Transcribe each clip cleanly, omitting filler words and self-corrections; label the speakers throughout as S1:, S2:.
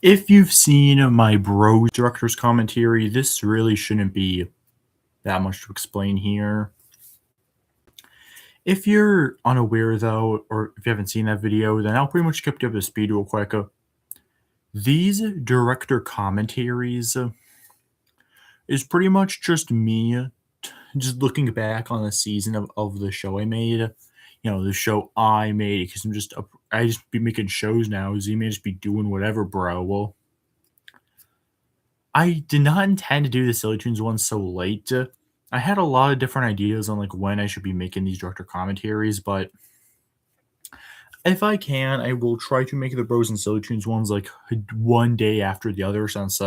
S1: If you've seen my Bros director's commentary, this really shouldn't be that much to explain here. If you're unaware though, or if you haven't seen that video, then I'll pretty much skip you up to speed real quick. These director commentaries is pretty much just me just looking back on the season of the show I made. The show I made, because I just be making shows now. So you may just be doing whatever, bro. Well, I did not intend to do the SillyToons one so late. I had a lot of different ideas on like when I should be making these director commentaries, but if I can, I will try to make the Bros and SillyToons ones like one day after the other, since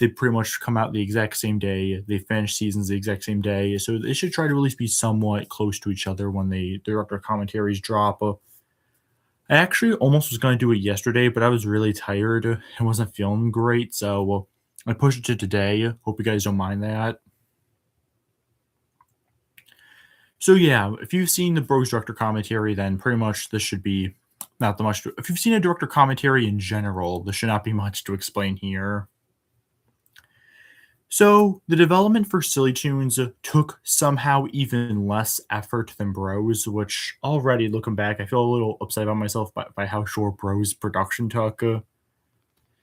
S1: they pretty much come out the exact same day. They finish seasons the exact same day, so they should try to at least be somewhat close to each other when the director commentaries drop. I actually almost was going to do it yesterday, but I was really tired and wasn't feeling great, so I pushed it to today. Hope you guys don't mind that. So yeah, if you've seen the Bros director commentary, then pretty much this should be not the much. If you've seen a director commentary in general, there should not be much to explain here. So the development for SillyToons took somehow even less effort than Bros, which already looking back, I feel a little upset about myself by how short Bros production took.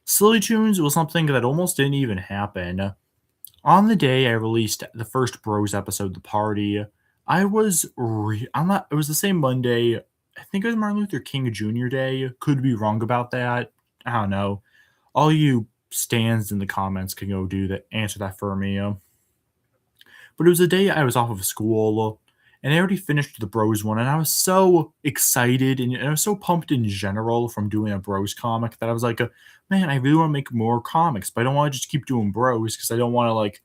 S1: SillyToons was something that almost didn't even happen. On the day I released the first Bros episode, The Party, I'm not, it was the same Monday. I think it was Martin Luther King Jr. Day. Could be wrong about that. I don't know. All you stands in the comments can go do that, answer that for me. But it was the day I was off of school, and I already finished the Bros one, and I was so excited and I was so pumped in general from doing a Bros comic that I was like, man, I really want to make more comics, but I don't want to just keep doing Bros because I don't want to like,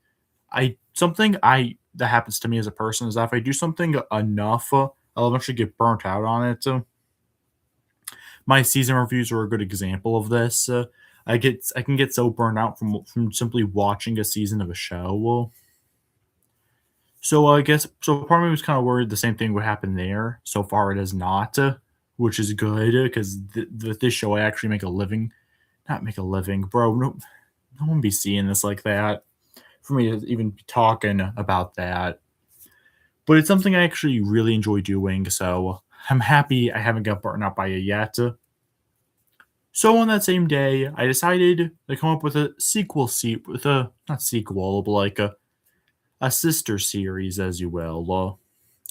S1: I something I that happens to me as a person is that if I do something enough, I'll eventually get burnt out on it. My season reviews are a good example of this. I can get so burned out from simply watching a season of a show. So I guess so. Part of me was kind of worried the same thing would happen there. So far, it has not, which is good because this show I actually make a living. Not make a living, bro. No one be seeing this like that. For me to even be talking about that, but it's something I actually really enjoy doing. So I'm happy I haven't got burned out by it yet. So on that same day, I decided to come up with a sequel with a not sequel, but like a sister series, as you will,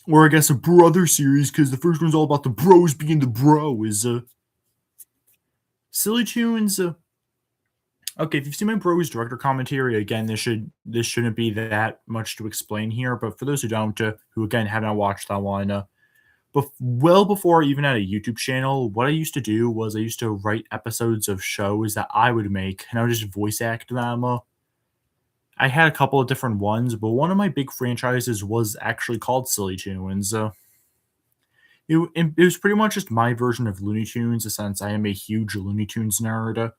S1: or I guess a brother series, because the first one's all about the bros being the bros. SillyToons. Okay, if you've seen my Bros director commentary, again, this shouldn't be that much to explain here. But for those who don't, who again have not watched that one, well before I even had a YouTube channel, what I used to do was I used to write episodes of shows that I would make, and I would just voice act them. I had a couple of different ones, but one of my big franchises was actually called SillyToons. It was pretty much just my version of Looney Tunes, since I am a huge Looney Tunes nerd.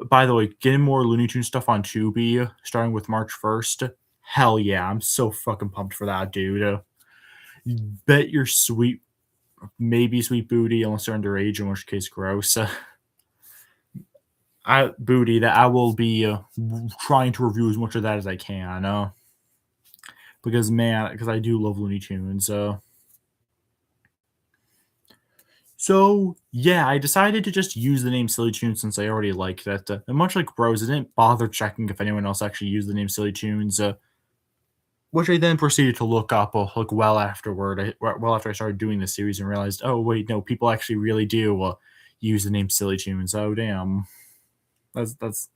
S1: By the way, getting more Looney Tunes stuff on Tubi starting with March 1st. Hell yeah, I'm so fucking pumped for that, dude. Bet your sweet, maybe sweet booty, unless they're underage, in which case gross. Booty that I will be trying to review as much of that as I can. Because man, because I do love Looney Tunes. So yeah, I decided to just use the name SillyToons since I already liked that. And much like Bros, I didn't bother checking if anyone else actually used the name SillyToons, which I then proceeded to look up like well afterward. Well after I started doing the series and realized, oh wait, no, people actually really do use the name SillyToons. Oh damn, that's.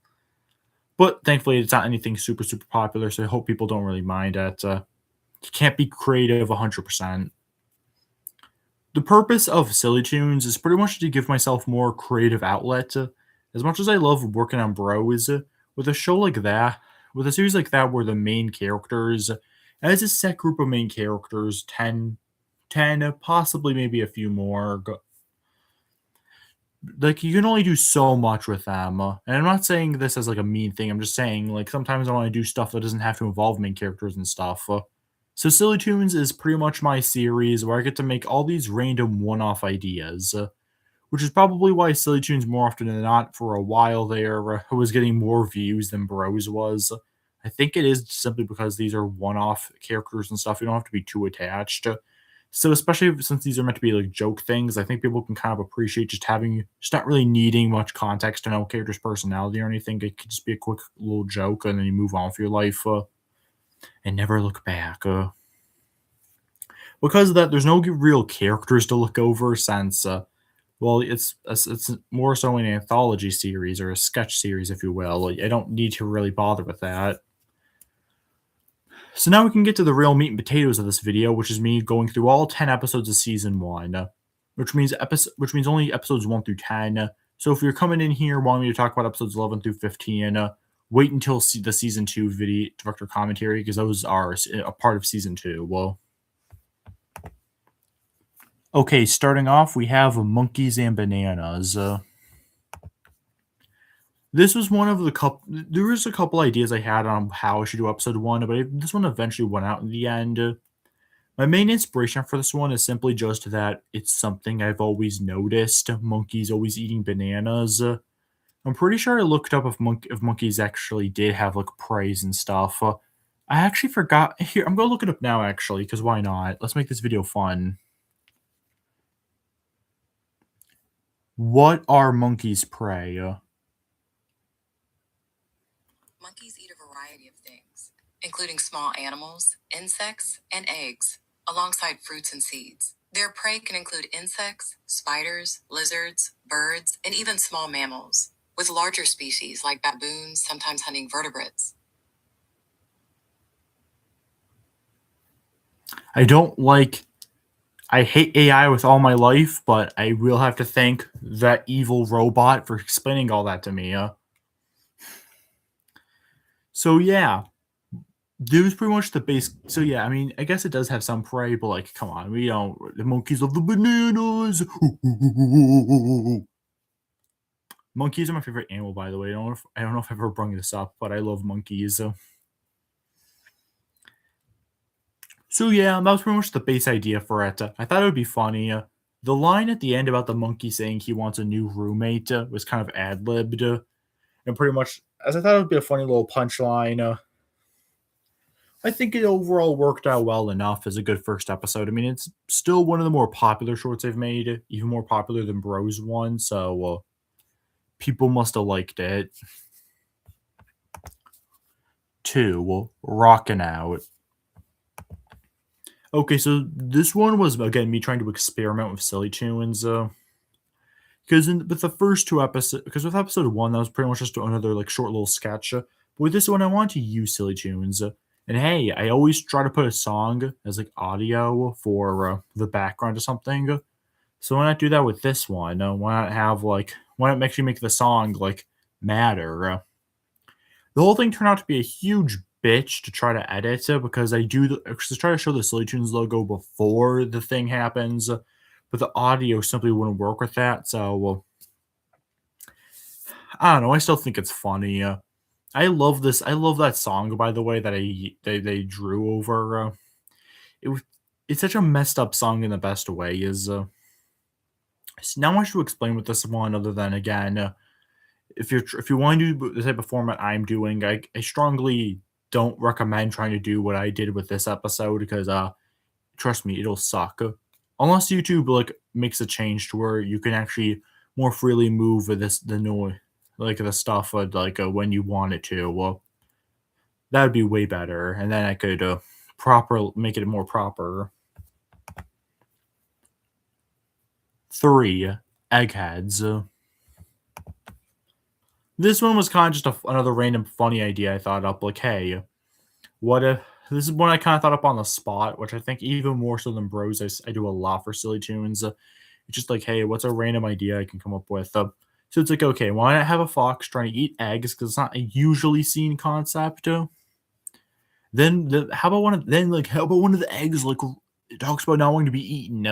S1: But thankfully, it's not anything super popular, so I hope people don't really mind it. You can't be creative 100%. The purpose of SillyToons is pretty much to give myself more creative outlet. As much as I love working on Bros, with a show like that, with a series like that where the main characters, as a set group of main characters, 10, possibly maybe a few more, like you can only do so much with them. And I'm not saying this as like a mean thing. I'm just saying like sometimes I want to do stuff that doesn't have to involve main characters and stuff. So SillyToons is pretty much my series where I get to make all these random one-off ideas, which is probably why SillyToons more often than not for a while there was getting more views than Bros was. I think it is simply because these are one-off characters and stuff. You don't have to be too attached. So especially since these are meant to be like joke things, I think people can kind of appreciate just not really needing much context to know a character's personality or anything. It could just be a quick little joke, and then you move on with your life and never look back. Because of that, there's no real characters to look over since well, it's more so an anthology series or a sketch series, if you will. I don't need to really bother with that. So now we can get to the real meat and potatoes of this video, which is me going through all 10 episodes of season 1, which means only episodes 1 through 10. So if you're coming in here wanting me to talk about episodes 11 through 15, wait until the season 2 video director commentary, because those are a part of season 2. Well, okay, starting off, we have Monkeys and Bananas. This was one of the couple. There was a couple ideas I had on how I should do episode 1, but this one eventually went out in the end. My main inspiration for this one is simply just that it's something I've always noticed. Monkeys always eating bananas. I'm pretty sure I looked up if monkeys actually did have like praise and stuff. I actually forgot. Here, I'm gonna look it up now actually, because why not? Let's make this video fun. What are monkeys' prey?
S2: Monkeys eat a variety of things, including small animals, insects, and eggs, alongside fruits and seeds. Their prey can include insects, spiders, lizards, birds, and even small mammals, with larger species like baboons sometimes hunting vertebrates.
S1: I hate AI with all my life, but I will have to thank that evil robot for explaining all that to me. So yeah, this was pretty much the base. So yeah, I mean, I guess it does have some prey, but like, come on, we don't. The monkeys love the bananas. Monkeys are my favorite animal, by the way. I don't know if I've ever brought this up, but I love monkeys. So yeah, that was pretty much the base idea for it. I thought it would be funny. The line at the end about the monkey saying he wants a new roommate was kind of ad-libbed, and pretty much, as I thought it would be a funny little punchline. I think it overall worked out well enough as a good first episode. I mean, it's still one of the more popular shorts I've made, even more popular than Bros one, so people must have liked it. 2, Rockin' Out. Okay, so this one was, again, me trying to experiment with SillyToons, because with the first 2 episodes, because with episode 1, that was pretty much just another, like, short little sketch, but with this one, I wanted to use SillyToons, and hey, I always try to put a song as, like, audio for the background or something, so why not do that with this one? Why not actually make the song, like, matter? The whole thing turned out to be a huge bitch to try to edit because I try to show the SillyToons logo before the thing happens, but the audio simply wouldn't work with that. So I don't know. I still think it's funny. I love this. I love that song, by the way, that they drew over. It's such a messed up song in the best way. Is Not much to explain with this one, other than again, if you want to do the type of format I'm doing, I strongly don't recommend trying to do what I did with this episode because trust me, it'll suck. Unless YouTube like makes a change to where you can actually more freely move the noise, like the stuff when you want it to. Well, that would be way better, and then I could make it more proper. 3, Eggheads. This one was kind of just another random funny idea I thought up. Like, hey, what if this is one I kind of thought up on the spot, which I think even more so than Bros, I do a lot for SillyToons. It's just like, hey, what's a random idea I can come up with? So it's like, okay, why not have a fox trying to eat eggs because it's not a usually seen concept? How about one of the eggs like it talks about not wanting to be eaten?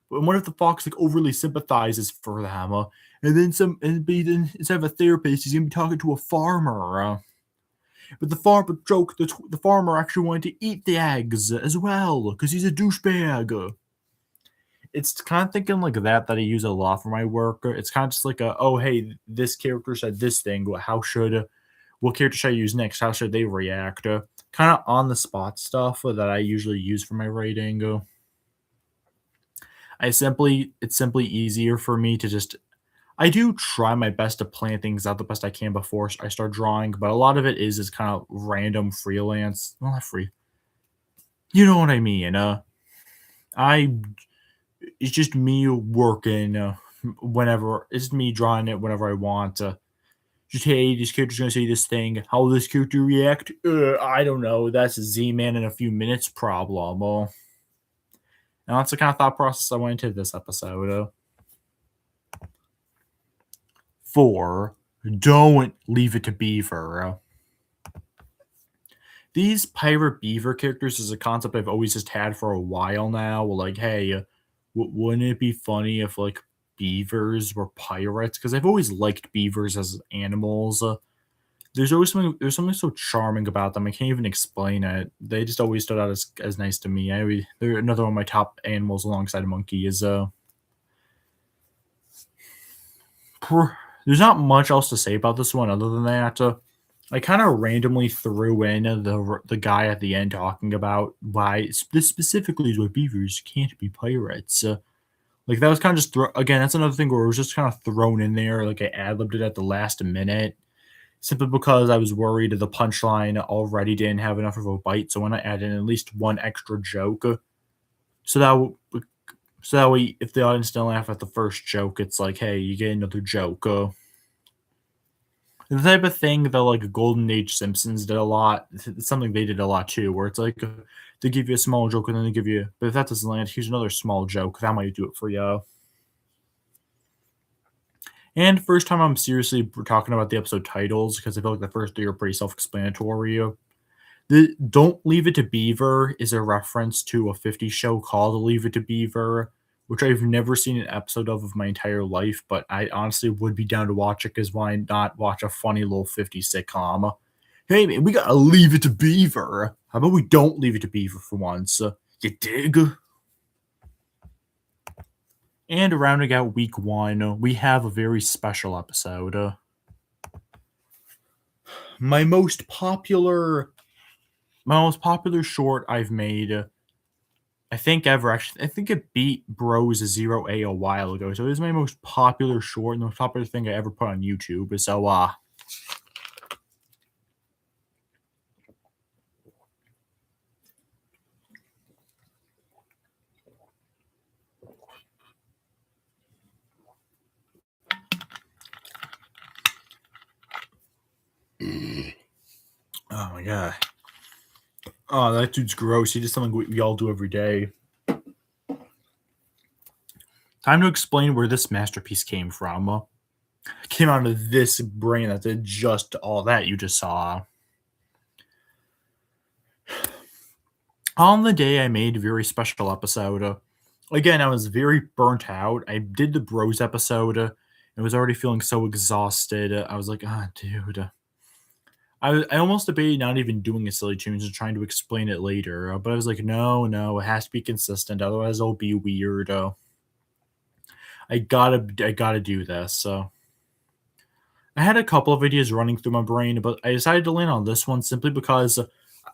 S1: But what if the fox like overly sympathizes for them? And then instead of a therapist, he's gonna be talking to a farmer. But the farmer actually wanted to eat the eggs as well because he's a douchebag. it's kind of thinking like that I use a lot for my work. It's kind of just like oh hey, this character said this thing. How should what character should I use next? How should they react? Kind of on the spot stuff that I usually use for my writing. It's simply easier for me to just I do try my best to plan things out the best I can before I start drawing, but a lot of it is kind of random freelance. Well, not free. You know what I mean? I it's just me working whenever it's me drawing it whenever I want. Just hey, this character's gonna say this thing. How will this character react? I don't know. That's a Z-Man in a few minutes problem. And that's the kind of thought process I went into this episode. 4. Don't leave it to Beaver. These pirate beaver characters is a concept I've always just had for a while now. Like, hey, wouldn't it be funny if like beavers were pirates? Because I've always liked beavers as animals. There's something so charming about them. I can't even explain it. They just always stood out as nice to me. They're another one of my top animals alongside a monkey. There's not much else to say about this one other than that. I kind of randomly threw in the guy at the end talking about why this specifically is why beavers can't be pirates. Like that was kind of just again. That's another thing where it was just kind of thrown in there. Like I ad libbed it at the last minute, simply because I was worried the punchline already didn't have enough of a bite. So when I added in at least one extra joke, so so that way, if the audience didn't laugh at the first joke, it's like, hey, you get another joke. The type of thing that like Golden Age Simpsons did a lot. It's something they did a lot too, where it's like they give you a small joke and then they give you, but if that doesn't land, here's another small joke. That might do it for you. And first time I'm seriously talking about the episode titles because I feel like the first 3 are pretty self-explanatory. The Don't Leave It to Beaver is a reference to a 50s show called Leave It to Beaver, which I've never seen an episode of my entire life, but I honestly would be down to watch it because why not watch a funny little 50s sitcom? Hey man, we gotta leave it to Beaver. How about we don't leave it to Beaver for once? You dig? And rounding out week 1, we have a very special episode. My most popular short I've made, I think ever. Actually, I think it beat Bros 0A a while ago. So it is my most popular short and the most popular thing I ever put on YouTube. So oh my god. Oh, that dude's gross. He does something we all do every day. Time to explain where this masterpiece came from. Came out of this brain that did just all that you just saw. On the day I made a very special episode, again, I was very burnt out. I did the Bros episode. I was already feeling so exhausted. I was like, dude. I almost debated not even doing a SillyToons and trying to explain it later, but I was like, no, it has to be consistent, otherwise it'll be weird. I gotta do this. So I had a couple of ideas running through my brain, but I decided to land on this one simply because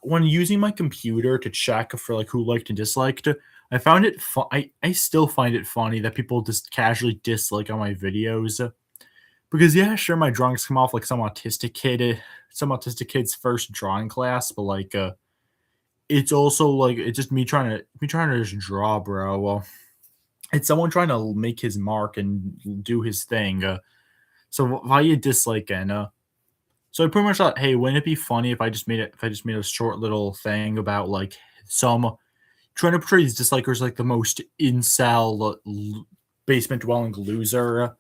S1: when using my computer to check for like who liked and disliked, I found it I still find it funny that people just casually dislike on my videos. Because yeah, sure, my drawings come off like some autistic kid's first drawing class, but like it's also like it's just me trying to just draw, bro. Well, it's someone trying to make his mark and do his thing. So why you disliking? So I pretty much thought, hey, wouldn't it be funny if I just made a short little thing about like some trying to portray these dislikers like the most incel basement dwelling loser.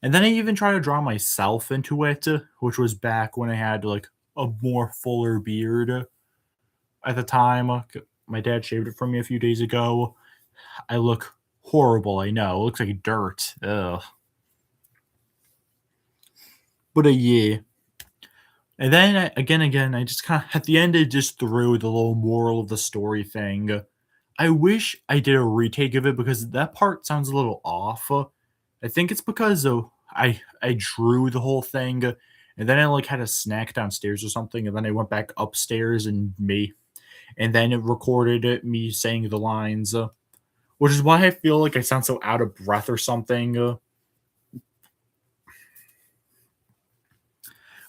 S1: And then I even tried to draw myself into it, which was back when I had like a more fuller beard at the time. My dad shaved it from me a few days ago. I look horrible, I know. It looks like dirt. Ugh. But yeah. And then again, I just kind of at the end I just threw the little moral of the story thing. I wish I did a retake of it because that part sounds a little off. I think it's because I drew the whole thing, and then I like had a snack downstairs or something, and then I went back upstairs and then it recorded it me saying the lines, which is why I feel like I sound so out of breath or something.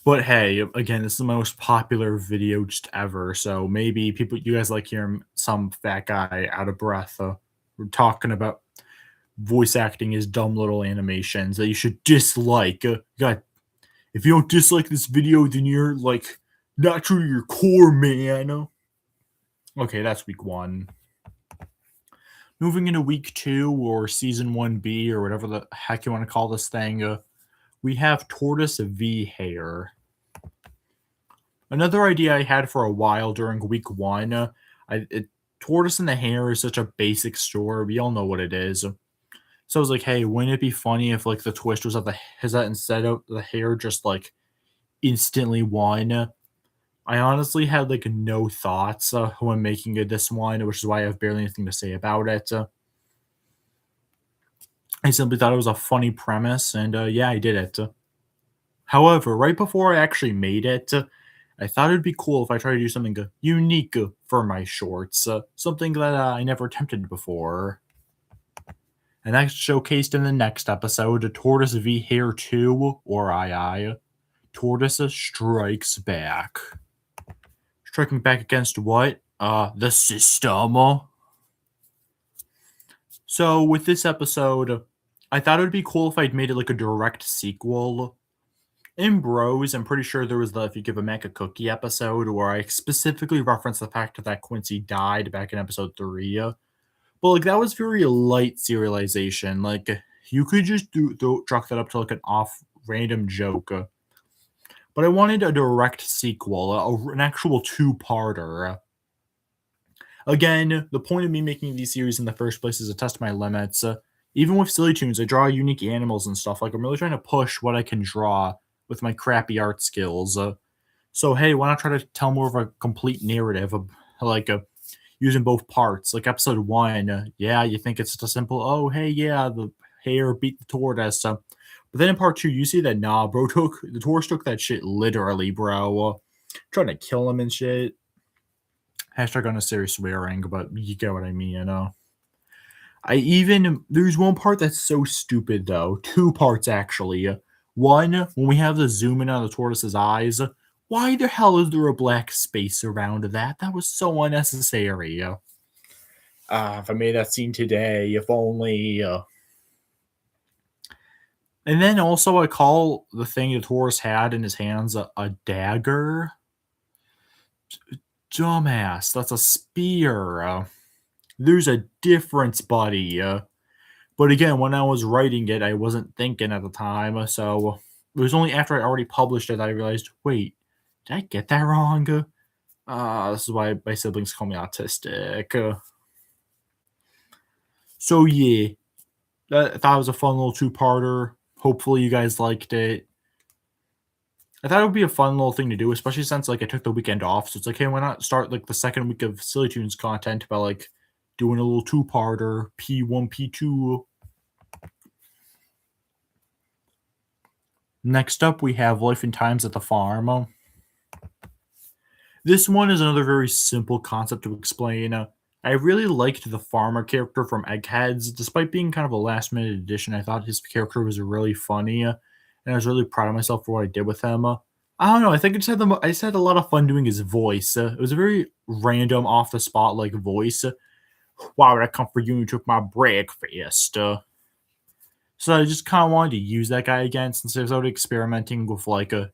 S1: But hey, again, this is the most popular video just ever, so maybe you guys like hearing some fat guy out of breath. We're talking about voice acting is dumb little animations that you should dislike. God, if you don't dislike this video, then you're like not true to your core, man. Okay, that's week one. Moving into week two or season 1B or whatever the heck you want to call this thing, we have Tortoise v. Hare. Another idea I had for a while during week one, Tortoise and the Hare is such a basic story. We all know what it is. So I was like, hey, wouldn't it be funny if like the twist was that instead of the Hare just like instantly won? I honestly had like no thoughts when making it this one, which is why I have barely anything to say about it. I simply thought it was a funny premise, and yeah, I did it. However, right before I actually made it, I thought it'd be cool if I tried to do something unique for my shorts, something that I never attempted before. And that's showcased in the next episode, Tortoise v. Hare 2, or II. Tortoise strikes back. Striking back against what? The system. So with this episode, I thought it would be cool if I'd made it like a direct sequel. In Bros, I'm pretty sure there was the If You Give a Mac a Cookie episode where I specifically referenced the fact that Quincy died back in episode 3. But like that was very light serialization. Like you could just chalk that up to like an off random joke. But I wanted a direct sequel, an actual two-parter. Again, the point of me making these series in the first place is to test my limits. Even with SillyToons, I draw unique animals and stuff. Like I'm really trying to push what I can draw with my crappy art skills. So hey, why not try to tell more of a complete narrative, like using both parts? Like episode 1, yeah, you think it's just a simple, oh hey, yeah, the hare beat the tortoise. But then in part 2, you see that nah, bro, the tortoise took that shit literally, bro. Trying to kill him and shit. Hashtag unnecessary swearing, but you get what I mean, you know. There's one part that's so stupid though. Two parts actually. One, when we have the zoom in on the tortoise's eyes, why the hell is there a black space around that? That was so unnecessary. If I made that scene today, if only. And then also, I call the thing the tortoise had in his hands a dagger. Dumbass, that's a spear. There's a difference, buddy. But again, when I was writing it, I wasn't thinking at the time, so it was only after I already published it that I realized, wait, did I get that wrong? This is why my siblings call me autistic. So yeah, I thought it was a fun little two-parter. Hopefully you guys liked it. I thought it would be a fun little thing to do, especially since like I took the weekend off. So it's like, hey, why not start like the second week of SillyToons content by like doing a little two-parter, P1, P2. Next up, we have Life and Times at the Farm. This one is another very simple concept to explain. I really liked the farmer character from Eggheads. Despite being kind of a last-minute addition, I thought his character was really funny, and I was really proud of myself for what I did with him. I don't know. I think I just had a lot of fun doing his voice. It was a very random, off-the-spot like voice. Why would I come for you? You took my breakfast. So I just kind of wanted to use that guy again since I was already experimenting with like a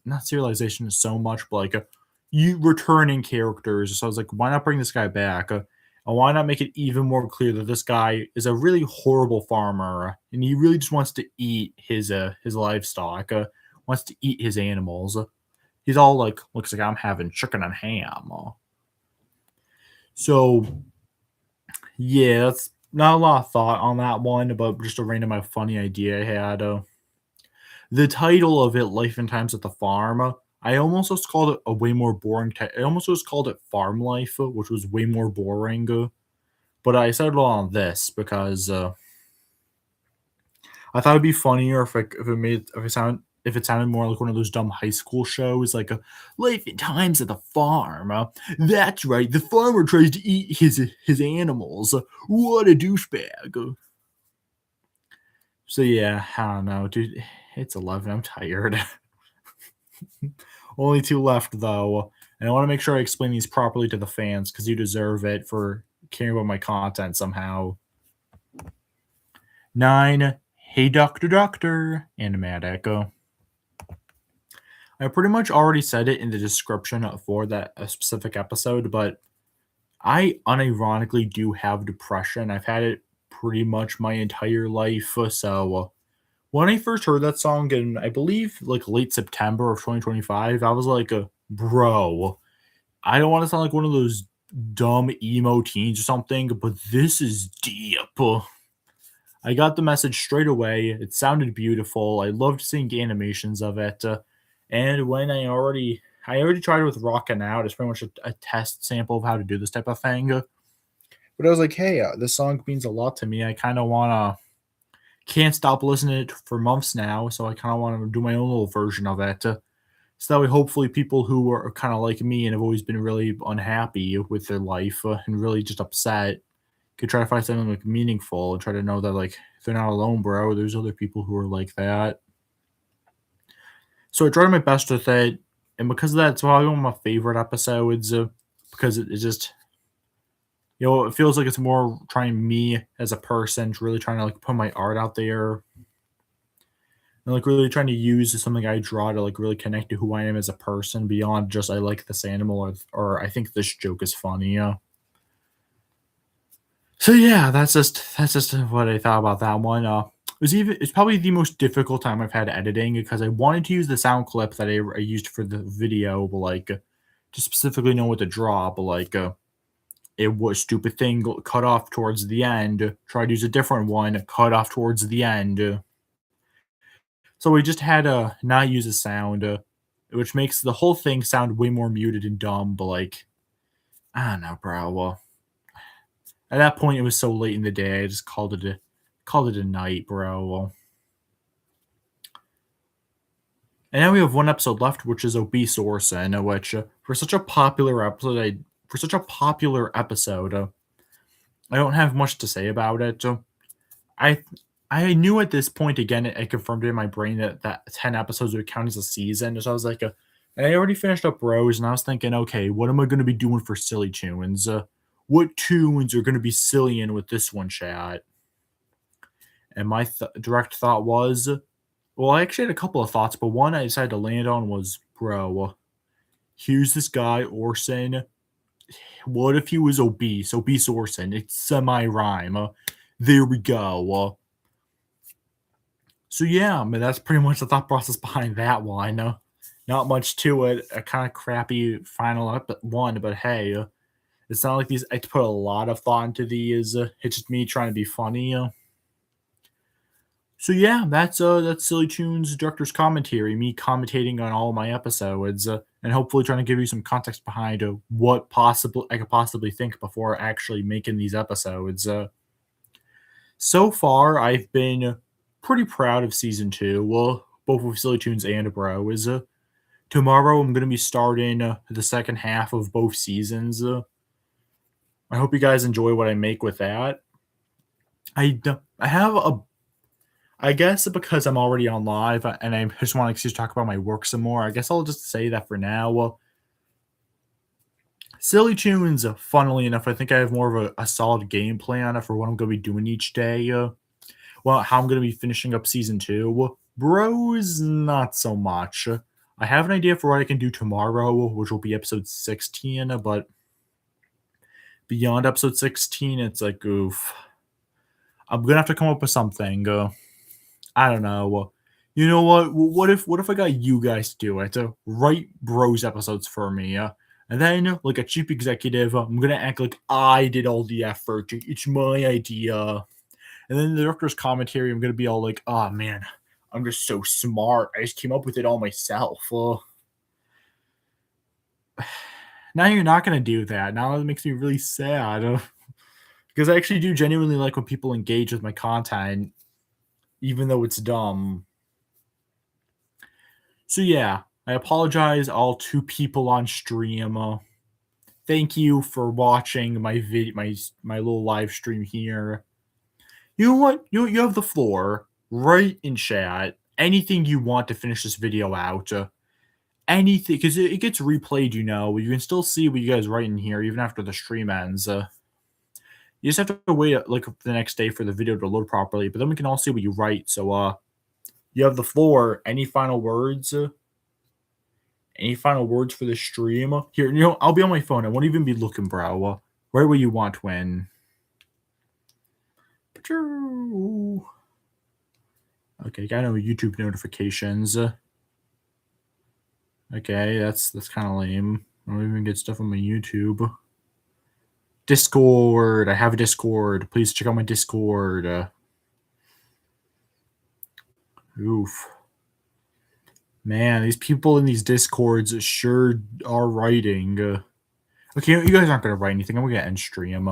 S1: not serialization so much, but like you returning characters. So I was like, why not bring this guy back? And why not make it even more clear that this guy is a really horrible farmer and he really just wants to eat his livestock, wants to eat his animals. He's all like, looks like I'm having chicken and ham. So yeah, that's not a lot of thought on that one, but just a random funny idea I had. The title of it, Life and Times at the Farm, I almost just called it a way more boring I almost just called it Farm Life, which was way more boring. but I settled on this because I thought it'd be funnier if it sounded more like one of those dumb high school shows, like Life and Times at the Farm. That's right, the farmer tries to eat his animals. What a douchebag. So yeah, I don't know, dude. It's 11. I'm tired. Only two left though, and I want to make sure I explain these properly to the fans because you deserve it for caring about my content somehow. 9. Hey Doctor Doctor, animatic. I pretty much already said it in the description for that specific episode, but I unironically do have depression. I've had it pretty much my entire life. So when I first heard that song in, I believe, like late September of 2025, I was like, bro, I don't want to sound like one of those dumb emo teens or something, but this is deep. I got the message straight away. It sounded beautiful. I loved seeing animations of it. And when I already tried it with Rockin' Out. It's pretty much a test sample of how to do this type of thing. But I was like, hey, this song means a lot to me. I kind of want to can't stop listening to it for months now, so I kind of want to do my own little version of it. So that way, hopefully, people who are kind of like me and have always been really unhappy with their life and really just upset could try to find something like meaningful and try to know that like they're not alone, bro. There's other people who are like that. So I tried my best with it, and because of that, it's probably one of my favorite episodes because it just it feels like it's more trying me as a person, really trying to like put my art out there and like really trying to use something I draw to like really connect to who I am as a person beyond just I like this animal or I think this joke is funny. So yeah, that's just what I thought about that one. It's probably the most difficult time I've had editing because I wanted to use the sound clip that I used for the video, but like to specifically know what to draw, but like it was stupid thing cut off towards the end. Tried to use a different one, cut off towards the end. So we just had to not use a sound, which makes the whole thing sound way more muted and dumb. But like I don't know, bro. Well, at that point, it was so late in the day. I just called it a night, bro. Well, and now we have one episode left, which is Obese Orson, which for such a popular episode, I don't have much to say about it. I I knew at this point again. I confirmed it in my brain that 10 episodes would count as a season. So I was like, and I already finished up Rose, and I was thinking, okay, what am I going to be doing for silly tunes? What tunes are going to be silly in with this one, chat? And my direct thought was, well, I actually had a couple of thoughts, but one I decided to land on was, bro, here's this guy Orson. What if he was obese? Obese Orson. It's semi rhyme. There we go. So yeah, I mean that's pretty much the thought process behind that one. Not much to it. A kind of crappy final one, but hey, it's not like these. I put a lot of thought into these. It's just me trying to be funny. So yeah, that's Silly Tunes director's commentary. Me commentating on all my episodes, and hopefully trying to give you some context behind what possible I could possibly think before actually making these episodes. So far, I've been pretty proud of season two. Well, both with Silly Tunes and Bro. Is tomorrow I'm going to be starting the second half of both seasons. I hope you guys enjoy what I make with that. I have a I guess because I'm already on live and I just want to talk about my work some more. I guess I'll just say that for now. Well, Silly Tunes, funnily enough, I think I have more of a solid game plan for what I'm going to be doing each day. Well, how I'm going to be finishing up season two. Well, Bros, not so much. I have an idea for what I can do tomorrow, which will be episode 16, but beyond episode 16, it's like, oof. I'm going to have to come up with something. I don't know. You know what? What if I got you guys to do it? Write Bros episodes for me. And then, like a cheap executive, I'm gonna act like I did all the effort. It's my idea. And then the director's commentary, I'm gonna be all like, "Oh man, I'm just so smart. I just came up with it all myself." Now you're not gonna do that. Now it makes me really sad. because I actually do genuinely like when people engage with my content, even though it's dumb. So yeah, I apologize all two people on stream. Thank you for watching my little live stream here. You know what? You have the floor. Write in chat anything you want to finish this video out. Anything, because it gets replayed. You can still see what you guys write in here even after the stream ends. You just have to wait like the next day for the video to load properly. But then we can all see what you write. So you have the floor. Any final words? Any final words for the stream? Here, I'll be on my phone. I won't even be looking, bro. Write what you want when. Okay, got no YouTube notifications. Okay, that's kind of lame. I don't even get stuff on my YouTube. Discord. I have a Discord. Please check out my Discord. Oof. Man, these people in these Discords sure are writing. Okay, you guys aren't going to write anything. I'm going to end stream.